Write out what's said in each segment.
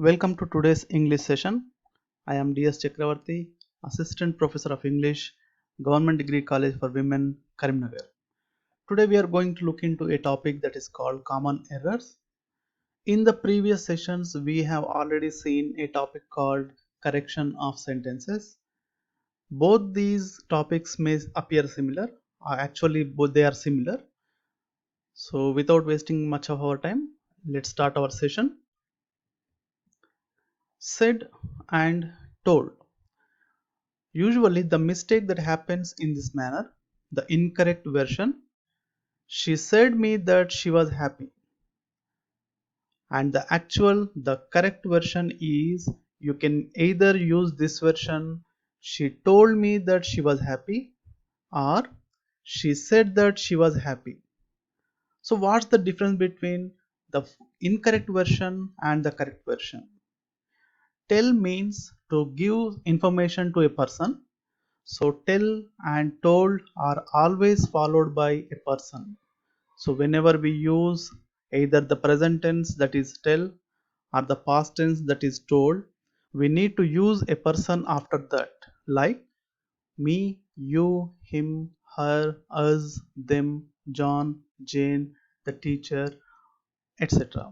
Welcome to today's English session. I am DS Chakravarti, Assistant Professor of English, Government Degree College for Women, Karimnagar. Today we are going to look into a topic that is called common errors. In the previous sessions, we have already seen a topic called correction of sentences. Both these topics may appear similar. Actually, both they are similar. So without wasting much of our time, let's start our session. Said and told. Usually the mistake that happens in this manner, the incorrect version, she said me that she was happy, and the correct version is you can either use this version, she told me that she was happy, or she said that she was happy. So what's the difference between the incorrect version and the correct version? Tell means to give information to a person. So tell and told are always followed by a person. So whenever we use either the present tense, that is tell, or the past tense, that is told, we need to use a person after that, like me, you, him, her, us, them, John, Jane, the teacher, etc.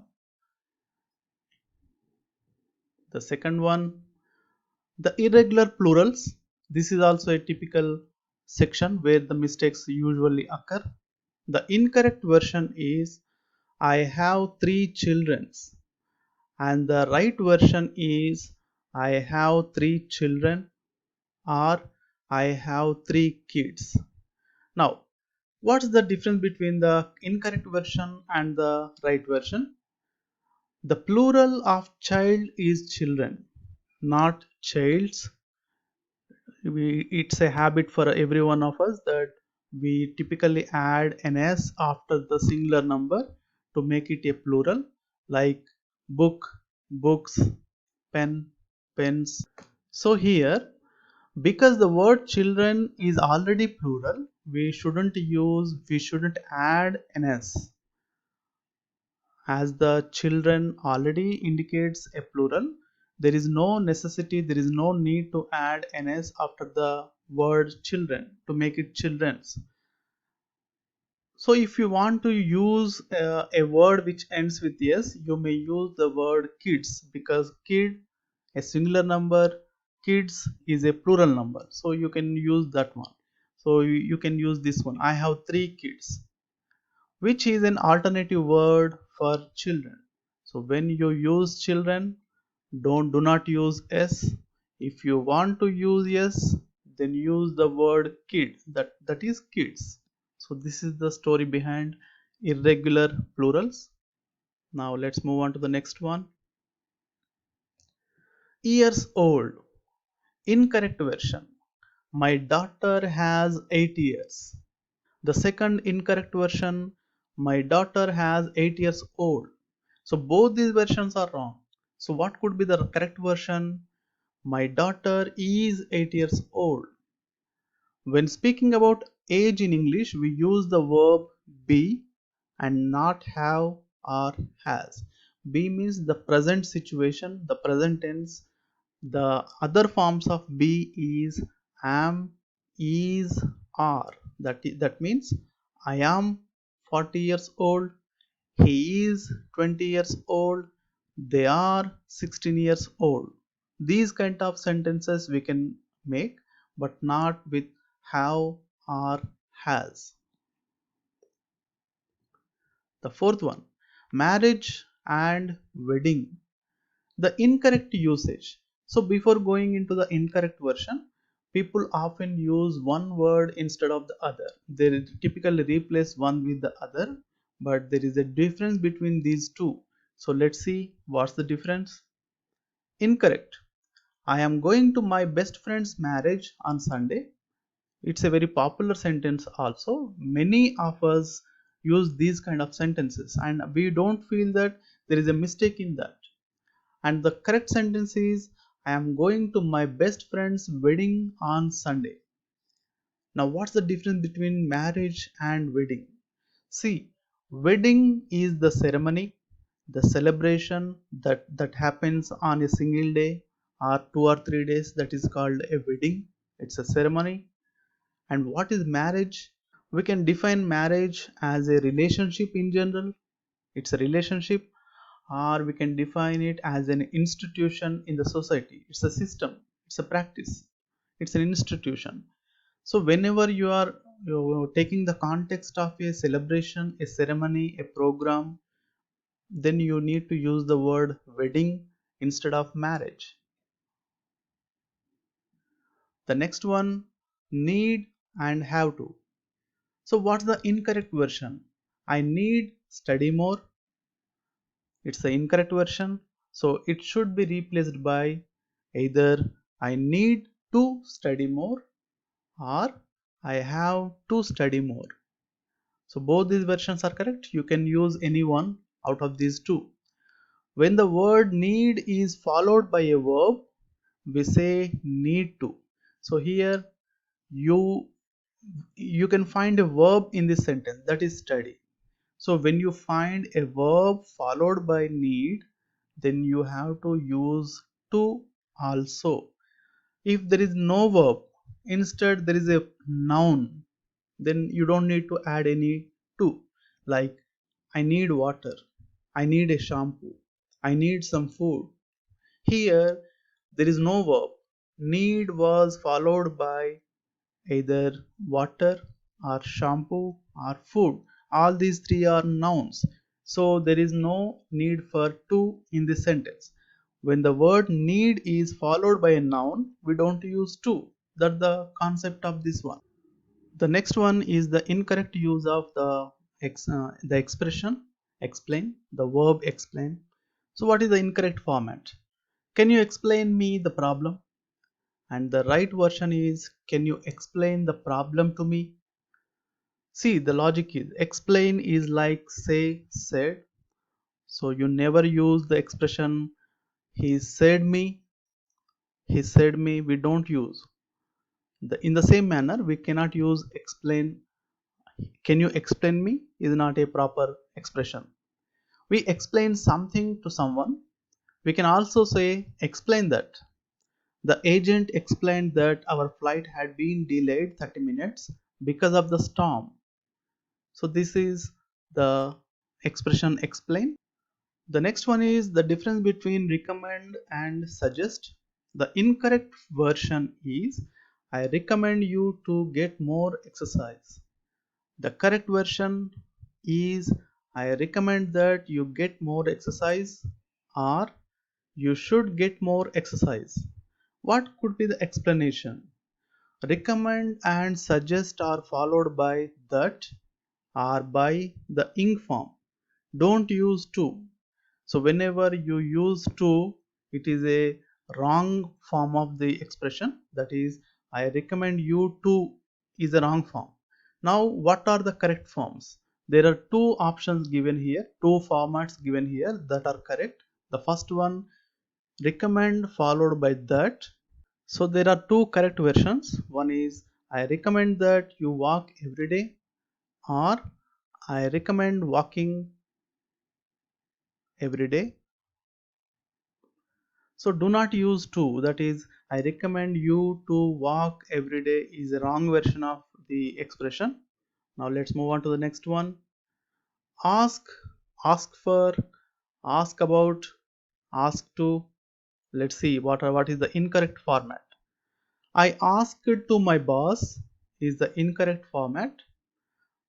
The second one, the irregular plurals. This is also a typical section where the mistakes usually occur. The incorrect version is I have three children, and the right version is I have three children, or I have three kids. Now, what's the difference between the incorrect version and the right version? The plural of child is children, not childs. It's a habit for every one of us that we typically add an s after the singular number to make it a plural, like book, books, pen, pens. So here, because the word children is already plural, we shouldn't add an s, as the children already indicates a plural. There is no necessity, there is no need to add an s after the word children to make it children's. So if you want to use a word which ends with s, you may use the word kids, because kid, a singular number, kids is a plural number, so you can use that one. So you can use this one, I have three kids, which is an alternative word for children. So when you use children, do not use s. If you want to use s, then use the word kid, that is kids. So this is the story behind irregular plurals. Now let's move on to the next one. Years old. Incorrect version. My daughter has 8 years. The second incorrect version, my daughter has 8 years old. So both these versions are wrong. So what could be the correct version? My daughter is 8 years old. When speaking about age in English, we use the verb be and not have or has. Be means the present situation, the present tense. The other forms of be is am, is, are. That means I am 40 years old, he is 20 years old, they are 16 years old. These kind of sentences we can make, but not with have or has. The fourth one, marriage and wedding. The incorrect usage. So before going into the incorrect version, people often use one word instead of the other. They typically replace one with the other, but there is a difference between these two. So let's see what's the difference. Incorrect. I am going to my best friend's marriage on Sunday. It's a very popular sentence also. Many of us use these kind of sentences and we don't feel that there is a mistake in that. And the correct sentence is I am going to my best friend's wedding on Sunday. Now what's the difference between marriage and wedding? See, wedding is the ceremony, the celebration that happens on a single day or 2 or 3 days, that is called a wedding. It's a ceremony. And what is marriage? We can define marriage as a relationship in general. It's a relationship, or we can define it as an institution in the society. It's a system, it's a practice, it's an institution. So whenever you're taking the context of a celebration, a ceremony, a program, then you need to use the word wedding instead of marriage. The next one, need and have to. So what's the incorrect version? I need study more. It's the incorrect version. So it should be replaced by either I need to study more or I have to study more. So both these versions are correct. You can use any one out of these two. When the word need is followed by a verb, we say need to. So here you you can find a verb in this sentence, that is study. So when you find a verb followed by need, then you have to use to also. If there is no verb, instead there is a noun, then you don't need to add any to. Like I need water, I need a shampoo, I need some food. Here there is no verb. Need was followed by either water or shampoo or food. All these three are nouns. So there is no need for to in this sentence. When the word need is followed by a noun, we don't use to. That's the concept of this one. The next one is the incorrect use of the expression explain, the verb explain. So what is the incorrect format? Can you explain me the problem? And the right version is, can you explain the problem to me? See, the logic is explain is like say, said. So you never use the expression he said me, he said me. We don't use. In the same manner, we cannot use explain. Can you explain me is not a proper expression. We explain something to someone. We can also say explain that. The agent explained that our flight had been delayed 30 minutes because of the storm. So this is the expression explain. The next one is the difference between recommend and suggest. The incorrect version is I recommend you to get more exercise. The correct version is I recommend that you get more exercise, or you should get more exercise. What could be the explanation? Recommend and suggest are followed by that or by the ing form. Don't use to. So whenever you use to, it is a wrong form of the expression. That is, I recommend you to is a wrong form. Now, what are the correct forms? There are two options given here, two formats given here that are correct. The first one, recommend followed by that. So there are two correct versions. One is I recommend that you walk every day, or I recommend walking every day. So do not use to. That is, I recommend you to walk every day is a wrong version of the expression. Now let's move on to the next one. Ask, ask for, ask about, ask to. Let's see what is the incorrect format. I asked to my boss is the incorrect format.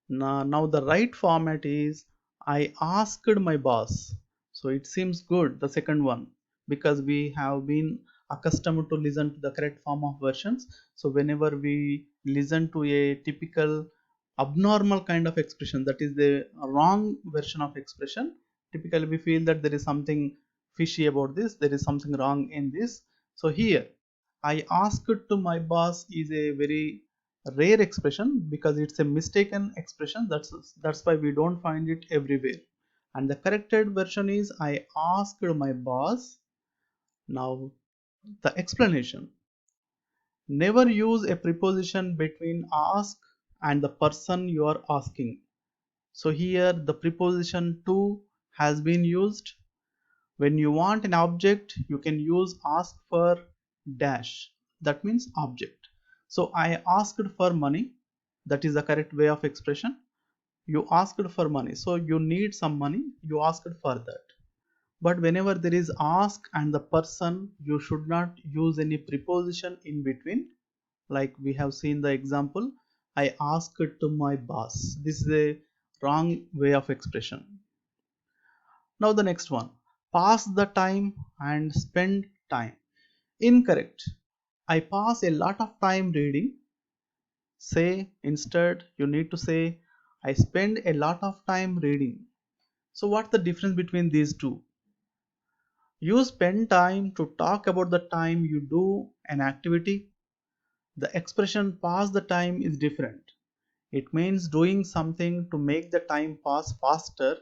Now the right format is I asked my boss. So it seems good, the second one, because we have been accustomed to listen to the correct form of versions. So whenever we listen to a typical abnormal kind of expression, that is the wrong version of expression, typically we feel that there is something fishy about this, there is something wrong in this. So here I asked to my boss is a very rare expression because it's a mistaken expression. That's why we don't find it everywhere. And the corrected version is I asked my boss. Now the explanation. Never use a preposition between ask and the person you are asking. So here the preposition to has been used. When you want an object, you can use ask for dash. That means object. So I asked for money. That is the correct way of expression. You asked for money. So you need some money. You asked for that. But whenever there is ask and the person, you should not use any preposition in between. Like we have seen the example, I asked to my boss. This is a wrong way of expression. Now the next one, pass the time and spend time. Incorrect. I pass a lot of time reading. Say instead you need to say I spend a lot of time reading. So what's the difference between these two? You spend time to talk about the time you do an activity. The expression pass the time is different. It means doing something to make the time pass faster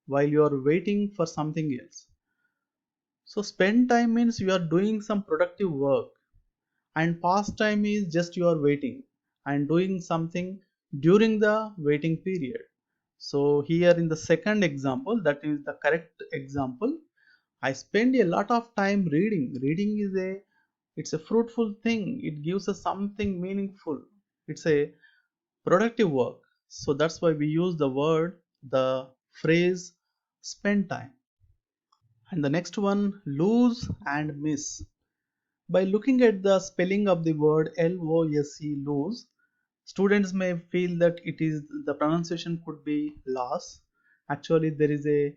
while you are waiting for something else. So spend time means you are doing some productive work, and pastime is just you are waiting and doing something during the waiting period. So here in the second example, that is the correct example. I spend a lot of time reading. Reading is it's a fruitful thing. It gives us something meaningful. It's a productive work. So that's why we use the phrase spend time. And the next one, lose and miss. By looking at the spelling of the word LOSE, lose, students may feel that it is the pronunciation could be loss. Actually, there is a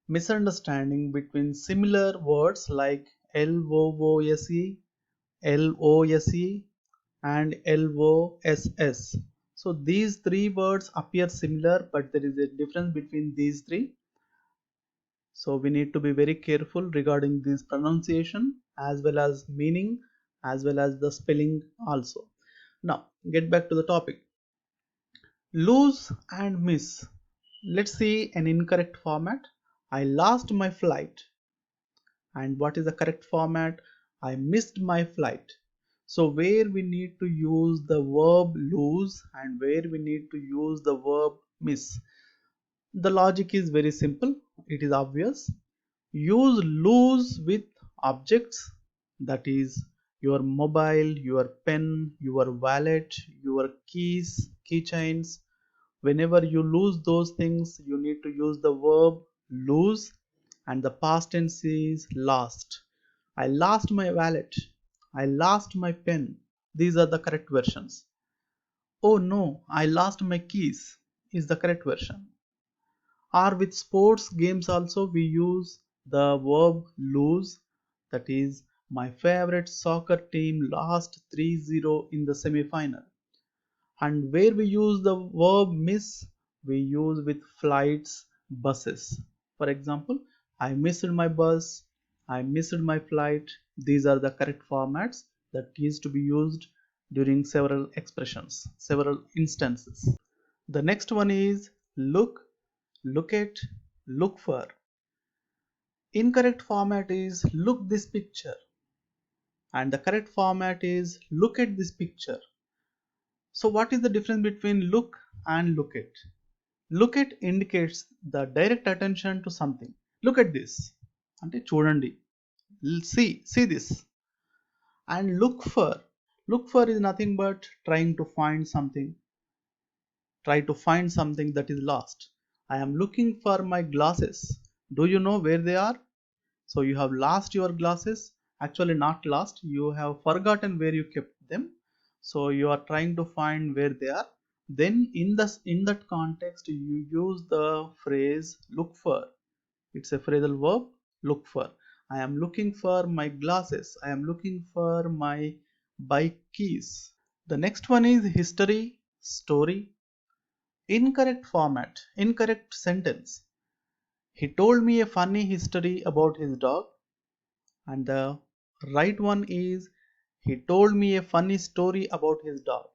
misunderstanding between similar words like LOOSE, LOSE, and LOSS. So these three words appear similar, but there is a difference between these three. So we need to be very careful regarding this pronunciation as well as meaning as well as the spelling also. Now get back to the topic. Lose and miss. Let's see an incorrect format. I lost my flight. And what is the correct format? I missed my flight. So where we need to use the verb lose and where we need to use the verb miss. The logic is very simple. It is obvious. Use lose with objects, that is your mobile, your pen, your wallet, your keys, keychains. Whenever you lose those things, you need to use the verb lose and the past tense is lost. I lost my wallet. I lost my pen. These are the correct versions. Oh no, I lost my keys is the correct version. Or with sports games also we use the verb lose, that is my favorite soccer team lost 3-0 in the semi-final. And where we use the verb miss, we use with flights, buses. For example, I missed my bus, I missed my flight. These are the correct formats that is to be used during several expressions, several instances. The next one is look, look at, look for. Incorrect format is look this picture and the correct format is look at this picture. So what is the difference between look and look at? Look at indicates the direct attention to something. Look at this. అంటే చూడండి. See this. And look for is nothing but trying to find something. Try to find something that is lost. I am looking for my glasses. Do you know where they are? So you have lost your glasses. Actually not lost. You have forgotten where you kept them. So you are trying to find where they are. Then in that context you use the phrase look for. It's a phrasal verb, look for. I am looking for my glasses. I am looking for my bike keys. The next one is history, story. Incorrect format, incorrect sentence. He told me a funny history about his dog. And the right one is he told me a funny story about his dog.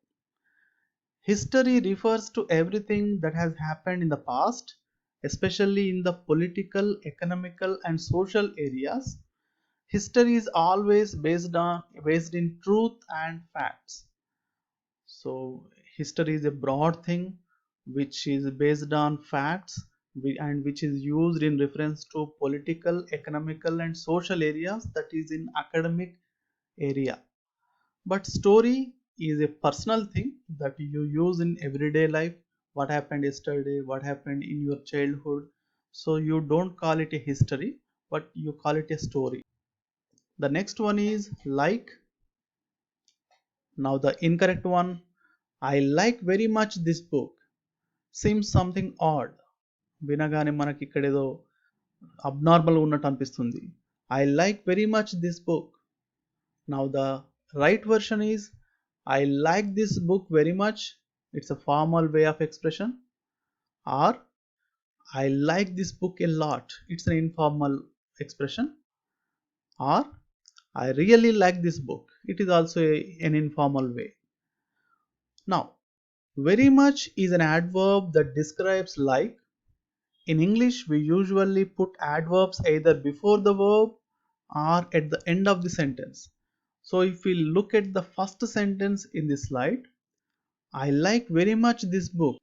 History refers to everything that has happened in the past, especially in the political, economical, and social areas. History is always based in truth and facts. So history is a broad thing which is based on facts and which is used in reference to political, economical and social areas, that is in academic area. But story is a personal thing that you use in everyday life. What happened yesterday, what happened in your childhood. So you don't call it a history, but you call it a story. The next one is like. Now the incorrect one, I like very much this book. Seems something odd. వినగానే మనకి ఇక్కడ ఏదో abnormal ఉన్నట్టు అనిపిస్తుంది. I like very much this book. Now the right version is I like this book very much. It's a formal way of expression. Or I like this book a lot. It's an informal expression. Or I really like this book. It is also an informal way. Now, very much is an adverb that describes like. In English, we usually put adverbs either before the verb or at the end of the sentence. So if we look at the first sentence in this slide, I like very much this book.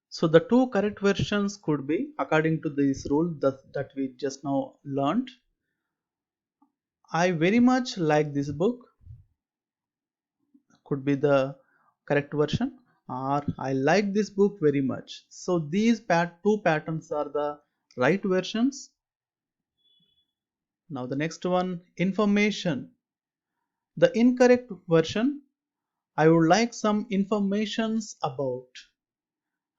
So the two correct versions could be, according to this rule that we just now learned, I very much like this book could be the correct version, or I like this book very much. So these two patterns are the right versions. Now the next one, information. The incorrect version, I would like some informations about.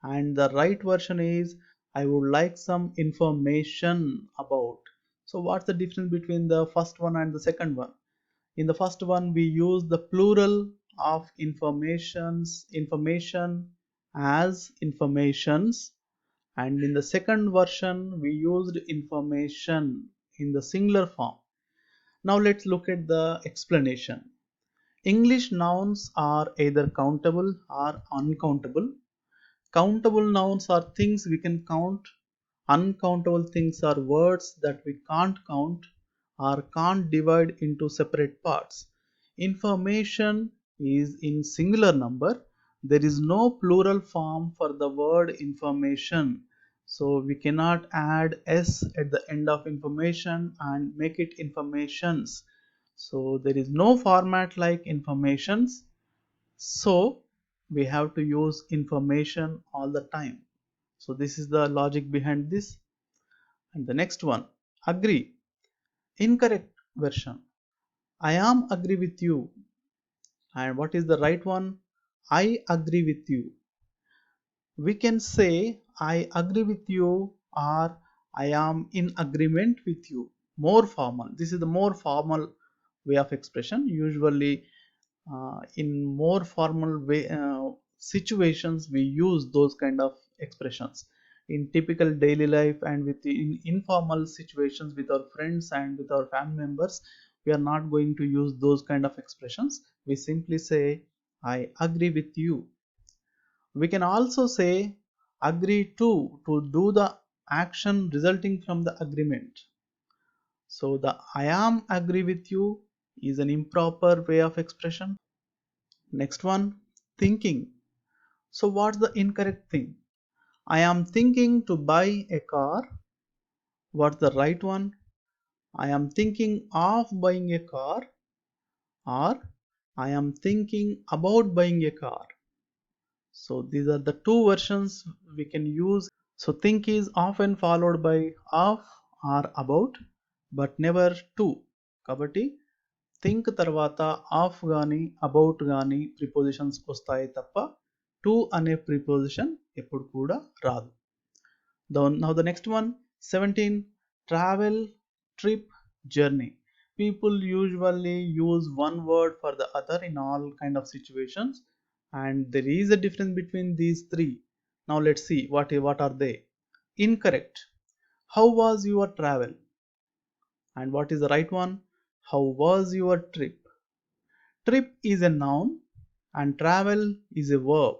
And the right version is I would like some information about. So what's the difference between the first one and the second one? In the first one we use the plural of information as informations, and in the second version we used information in the singular form. Now let's look at the explanation. English nouns are either countable or uncountable. Countable nouns are things we can count. Uncountable things are words that we can't count or can't divide into separate parts. Information is in singular number. There is no plural form for the word information. So we cannot add s at the end of information and make it informations. So there is no format like informations. So we have to use information all the time. So this is the logic behind this. And the next one, agree. Incorrect version. I am agree with you. And what is the right one? I agree with you. We can say I agree with you or I am in agreement with you. More formal. This is the more formal way of expression. Usually in more formal way situations we use those kind of expressions. In typical daily life and in informal situations with our friends and with our family members, we are not going to use those kind of expressions. We simply say I agree with you. We can also say agree to do the action resulting from the agreement. So the I am agree with you is an improper way of expression. Next one, thinking. So what's the incorrect thing? I am thinking to buy a car. What's the right one? I am thinking of buying a car, or I am thinking about buying a car. So these are the two versions we can use. So think is often followed by of or about, but never to. Kabatti think తర్వాత of కానీ about కానీ prepositions వస్తాయి తప్ప to అనే preposition ఎప్పుడు కూడా రాదు. Now the next one, 17, travel, trip, journey. People usually use one word for the other in all kind of situations, and there is a difference between these three. Now let's see what are they. Incorrect. How was your travel? And what is the right one? How was your trip? Trip is a noun and travel is a verb.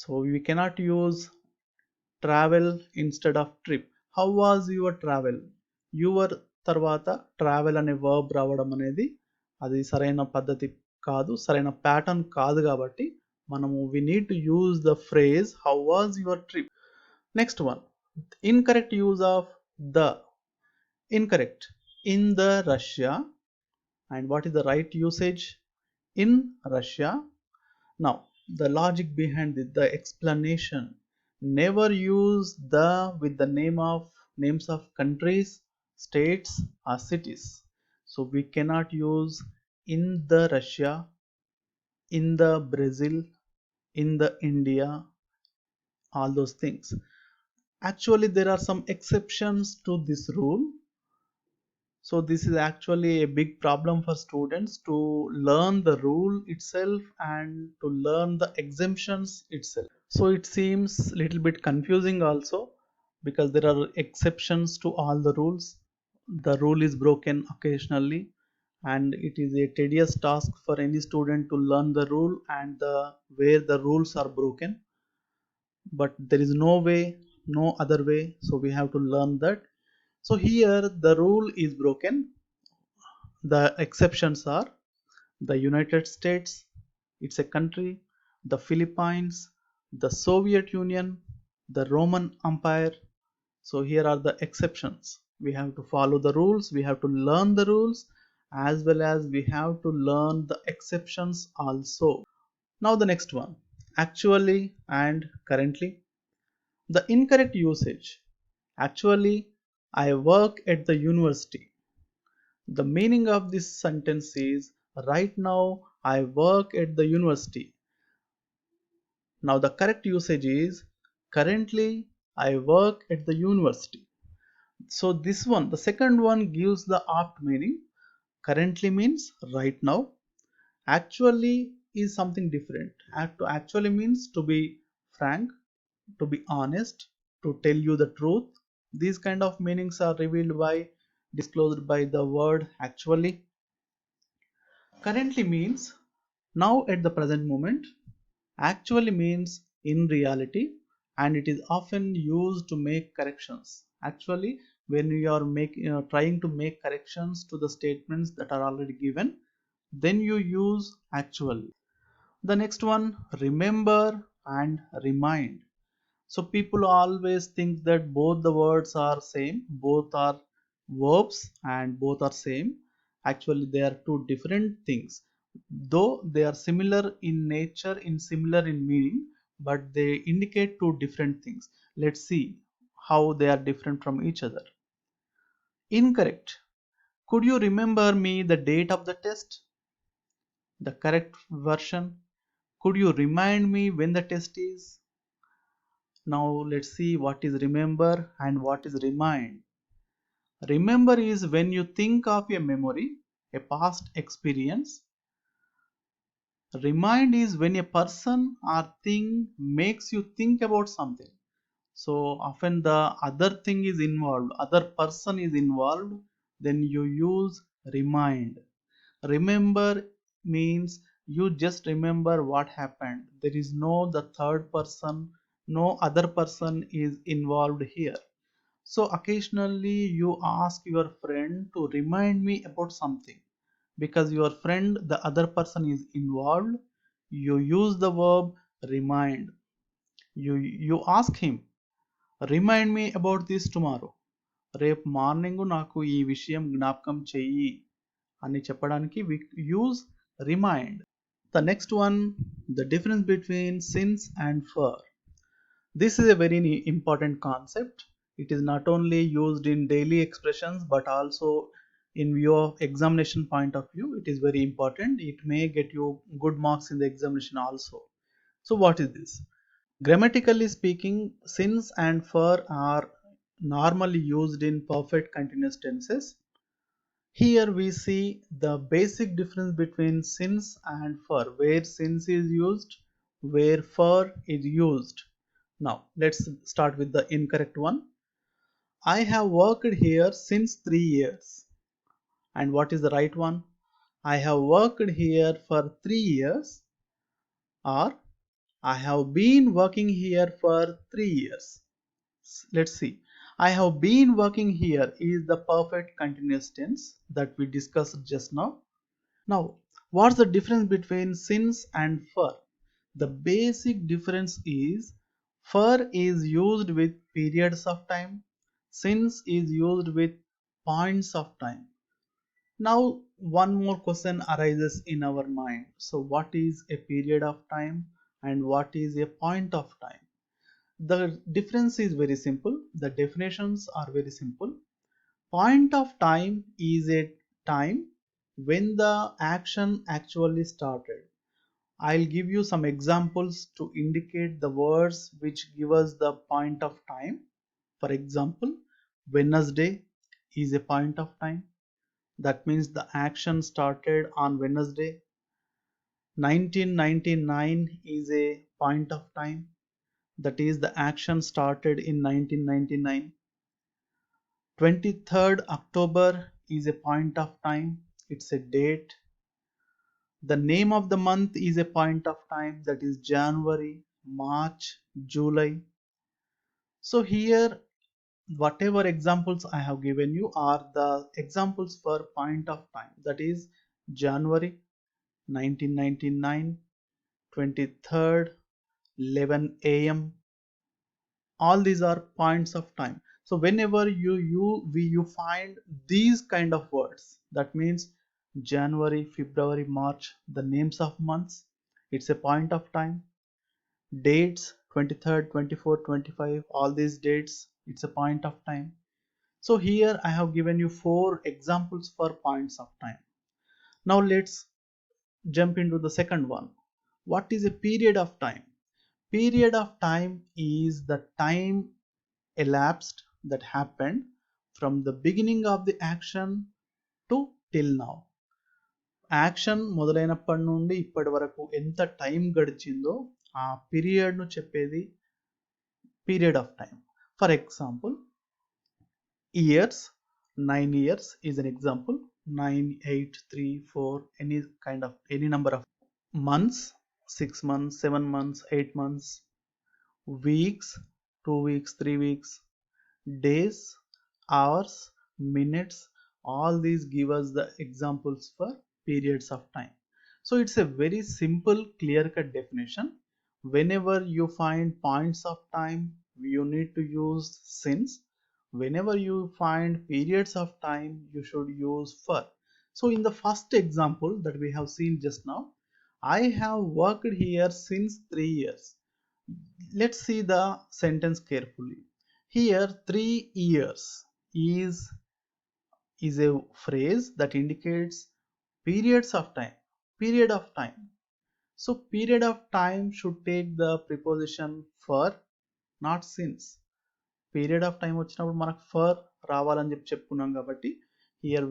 So we cannot use travel instead of trip. How was your travel? Your తర్వాత travel అనే verb రావడం అనేది అది సరైన పద్ధతి కాదు, సరైన pattern కాదు. కాబట్టి మనము we need to use the phrase how was your trip. Next one, incorrect use of the. Incorrect. In the Russia. And what is the right usage? In Russia. Now, the logic behind it, the explanation. Never use the with the names of countries, states, or cities. So we cannot use in the Russia, in the Brazil, in the India, all those things. Actually, there are some exceptions to this rule. So this is actually a big problem for students to learn the rule itself and to learn the exemptions itself. So it seems little bit confusing also, because there are exceptions to all the rules. The rule is broken occasionally, and it is a tedious task for any student to learn the rule and the where the rules are broken. But there is no way, no other way, so we have to learn that. So here the rule is broken. The exceptions are the United States, it's a country, the Philippines, the Soviet Union, the Roman Empire. So here are the exceptions. We have to follow the rules, we have to learn the rules, as well as we have to learn the exceptions also. Now the next one, actually and currently. The incorrect usage. Actually, I work at the university. The meaning of this sentence is right now I work at the university. Now the correct usage is currently I work at the university. So this one, the second one gives the apt meaning. Currently means right now. Actually is something different. Actually means to be frank, to be honest, to tell you the truth. These kind of meanings are revealed by disclosed by the word actually. Currently means now at the present moment. Actually means in reality, and it is often used to make corrections. Actually, when you are trying to make corrections to the statements that are already given, then you use actually. The next one, remember and remind. So people always think that both the words are same, both are verbs and both are same. Actually, they are two different things. Though they are similar in nature, in similar in meaning, but they indicate two different things. Let's see how they are different from each other. Incorrect. Could you remember me the date of the test? The correct version. Could you remind me when the test is? Now let's see what is remember and what is remind. Remember is when you think of a memory, a past experience. Remind is when a person or thing makes you think about something. So often the other thing is involved, other person is involved, then you use remind. Remember means you just remember what happened. There is no the third person, no other person is involved here. So occasionally you ask your friend to remind me about something. Because your friend, the other person is involved, you use the verb remind. You ask him, remind me about this tomorrow. రేపు morning నాకు ఈ విషయం జ్ఞాపకం చెయ్యి అని చెప్పడానికి we use remind. The next one, the difference between since and for. This is a very important concept. It is not only used in daily expressions but also in view of examination point of view. It is very important. It may get you good marks in the examination also. So what is this? Grammatically speaking, since and for are normally used in perfect continuous tenses. Here we see the basic difference between since and for, where since is used, where for is used. Now let's start with the incorrect one. I have worked here since 3 years. And what is the right one? I have worked here for 3 years, or I have been working here for 3 years. Let's see. I have been working here is the perfect continuous tense that we discussed just now. Now, what's the difference between since and for? The basic difference is For is used with periods of time. Since is used with points of time. Now, one more question arises in our mind. So, what is a period of time and what is a point of time? The difference is very simple. The definitions are very simple. Point of time is a time when the action actually started. I'll give you some examples to indicate the words which give us the point of time. For example, Wednesday is a point of time. That means the action started on Wednesday. 1999 is a point of time. That is the action started in 1999. 23rd October is a point of time. It's a date. The name of the month is a point of time, that is January, March, July. So here whatever examples I have given you are the examples for point of time, that is January 1999, 23rd, 11 a.m. All these are points of time. So whenever you find these kind of words, that means January, February, March, the names of months, it's a point of time. Dates 23rd, 24th, 25, all these dates, it's a point of time. So here I have given you 4 examples for points of time. Now let's jump into the second one. What is a period of time? Period of time is the time elapsed that happened from the beginning of the action to till now. Action మొదలైనప్పటి నుండి ఇప్పటి వరకు ఎంత time గడిచిందో ఆ పీరియడ్ను చెప్పేది period of time. For example years, 9 years is an example. 9, 8, 3, 4, any number of months, 6 months, 7 months, 8 months, weeks, 2 weeks, 3 weeks, days, hours, minutes, all these give us the examples for periods of time. So it's a very simple clear cut definition. Whenever you find points of time, you need to use since. Whenever you find periods of time, you should use for. So in the first example that we have seen just now, I have worked here since 3 years. Let's see the sentence carefully. Here 3 years is a phrase that indicates periods of time, period of time. So period of time should take the preposition for, not since. Period of time వచ్చినప్పుడు మనకు for రావాలని చెప్పుకున్నాం కాబట్టి here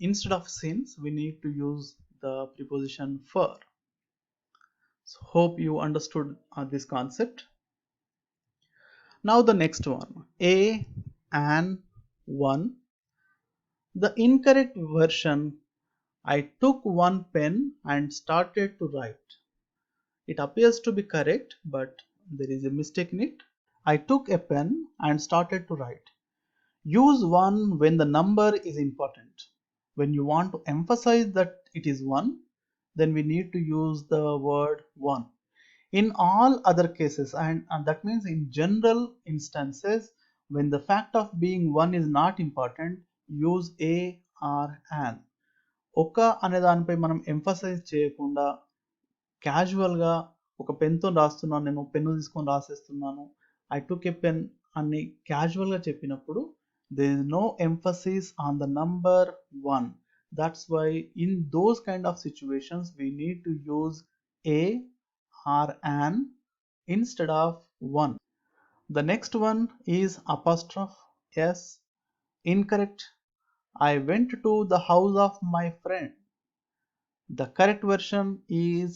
instead of since we need to use the preposition for. So hope you understood this concept. Now the next one, a and one. The incorrect version, I took one pen and started to write. It appears to be correct, but there is a mistake in it. I took a pen and started to write. Use one when the number is important. When you want to emphasize that it is one, then we need to use the word one. In all other cases, and that means in general instances, when the fact of being one is not important, use a or an. ఒక అనే దానిపై మనం emphasize చేయకుండా క్యాజువల్గా ఒక పెన్తో రాస్తున్నాను, నేను pen తీసుకొని రాసేస్తున్నాను, ఐ టుక్ ఏ పెన్ అని క్యాజువల్గా చెప్పినప్పుడు there is no emphasis on the number 1. That's why in those kind of situations we need to use a or an instead of 1. The next one is apostrophe s. Incorrect. I went to the house of my friend. The correct version is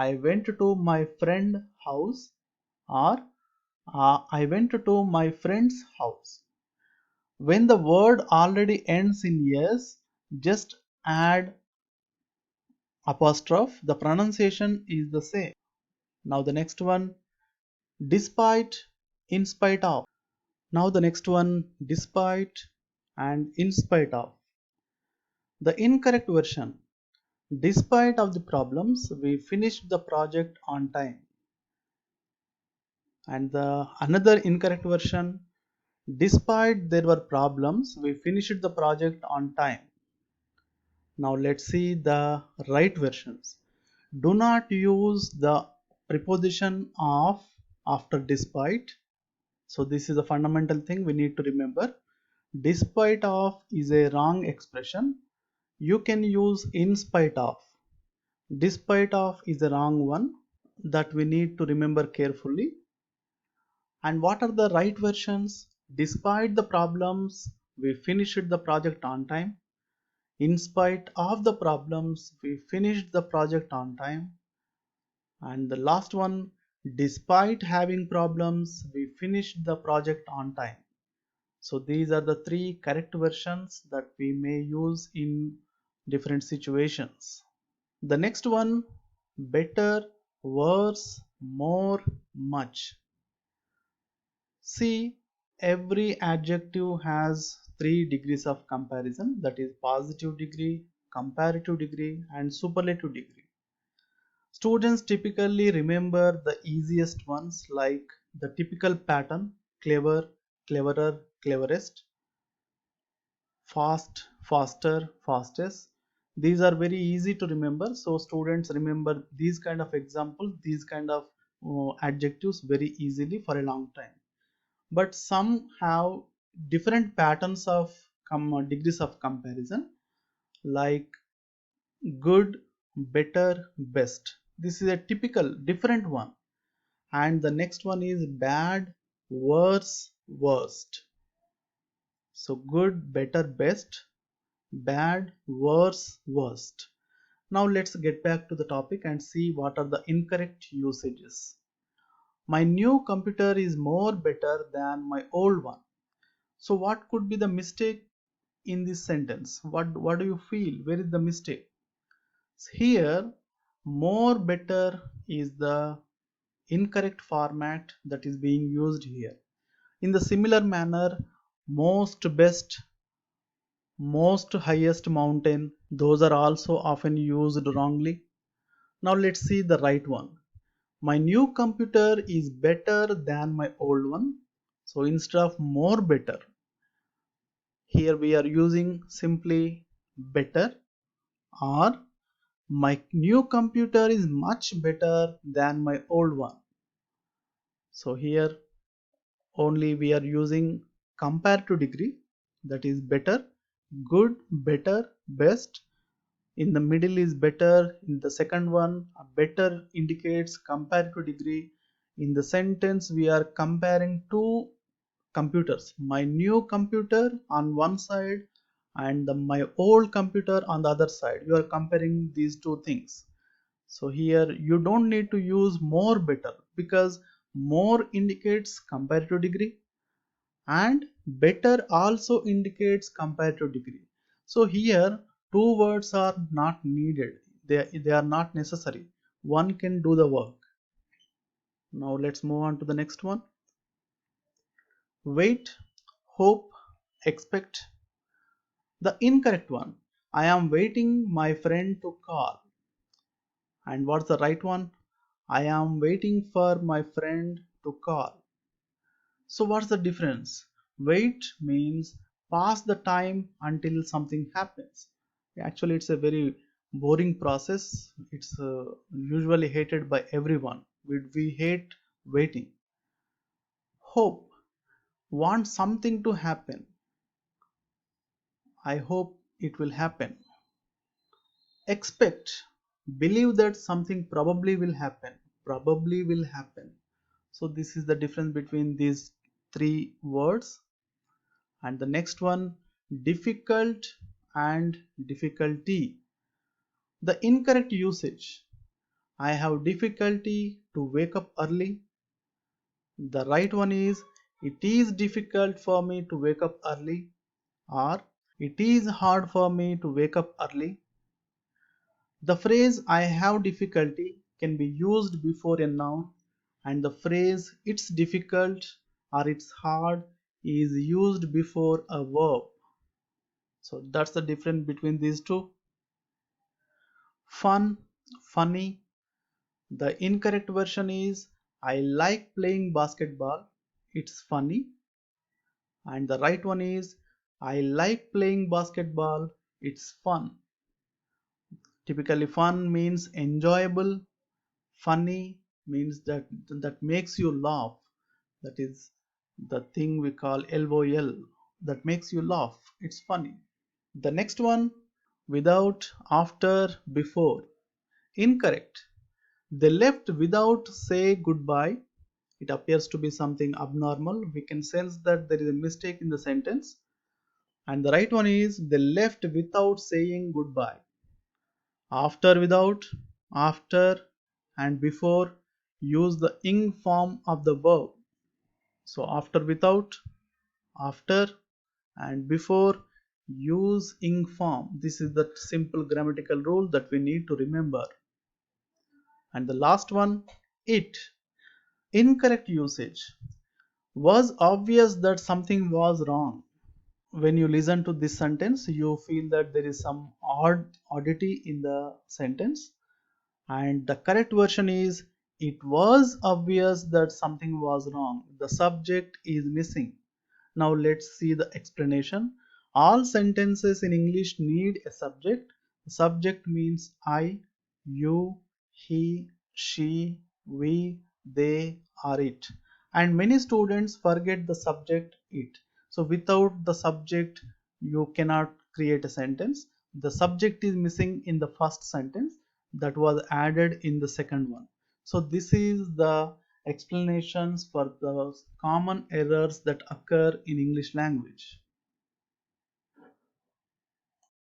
I went to my friend's house, or I went to my friend's house. When the word already ends in s, just add apostrophe. The pronunciation is the same. Now the next one, despite, in spite of. Now the next one, despite and in spite of. The incorrect version, despite of the problems, we finished the project on time. And the another incorrect version, despite there were problems, we finished the project on time. Now let's see the right versions. Do not use the preposition of after despite. So this is a fundamental thing we need to remember. Despite of is a wrong expression. You can use in spite of. Despite of is a wrong one that we need to remember carefully. And what are the right versions? Despite the problems, we finished the project on time. In spite of the problems, we finished the project on time. And the last one, despite having problems, we finished the project on time. So these are the three correct versions that we may use in different situations. The next one, better, worse, more, much. See, every adjective has 3 degrees of comparison, that is positive degree, comparative degree, and superlative degree. Students typically remember the easiest ones like the typical pattern, clever, cleverer, cleverest, fast, faster, fastest. These are very easy to remember. So students remember these kind of examples, these kind of adjectives very easily for a long time. But some have different patterns of degrees of comparison like good, better, best. This is a typical different one. And the next one is bad, worse, worst. So good, better, best, bad, worse, worst. Now let's get back to the topic and see what are the incorrect usages. My new computer is more better than my old one. So what could be the mistake in this sentence? What do you feel? Where is the mistake? Here, more better is the incorrect format that is being used here. In the similar manner, most best, most highest mountain, those are also often used wrongly. Now let's see the right one. My new computer is better than my old one. So instead of more better, here we are using simply better, or my new computer is much better than my old one. So here only we are using comparative degree, that is better, good, better, best. In the middle is better. In the second one, better indicates comparative degree. In the sentence, we are comparing two computers, my new computer on one side and my old computer on the other side. You are comparing these two things. So here you don't need to use more better, because more indicates comparative degree and better also indicates comparative degree. So here two words are not needed. They are not necessary. One can do the work. Now let's move on to the next one. Wait, hope, expect. The incorrect one. I am waiting my friend to call. And what's the right one? I am waiting for my friend to call. So what's the difference? Wait means pass the time until something happens. Actually, it's a very boring process. It's usually hated by everyone. We hate waiting. Hope, want something to happen. I hope it will happen. Expect, believe that something probably will happen. Probably will happen. So this is the difference between these three words. And the next one, difficult and difficulty. The incorrect usage. I have difficulty to wake up early. The right one is, it is difficult for me to wake up early, or it is hard for me to wake up early. The phrase I have difficulty can be used before a noun, and the phrase it's difficult or it's hard is used before a verb. So that's the difference between these two. Fun, funny. The incorrect version is, I like playing basketball. It's funny. And the right one is I like playing basketball. It's fun. Typically, fun means enjoyable. Funny means that makes you laugh. That is the thing we call LOL. That makes you laugh. It's funny. The next one, without, after, before. Incorrect. They left without say goodbye. It appears to be something abnormal. We can sense that there is a mistake in the sentence. And the right one is they left without saying goodbye. After, without, after, and before use the ing form of the verb. So after, without, after, and before use ing form. This is the simple grammatical rule that we need to remember. And the last one, it. Incorrect usage. Was obvious that something was wrong. When you listen to this sentence, you feel that there is some oddity in the sentence, and the correct version is it was obvious that something was wrong. The subject is missing. Now let's see the explanation. All sentences in English need a subject. The subject means I, you, he, she, we, they, or it. And many students forget the subject it. So without the subject, you cannot create a sentence. The subject is missing in the first sentence that was added in the second one. So this is the explanations for the common errors that occur in English language.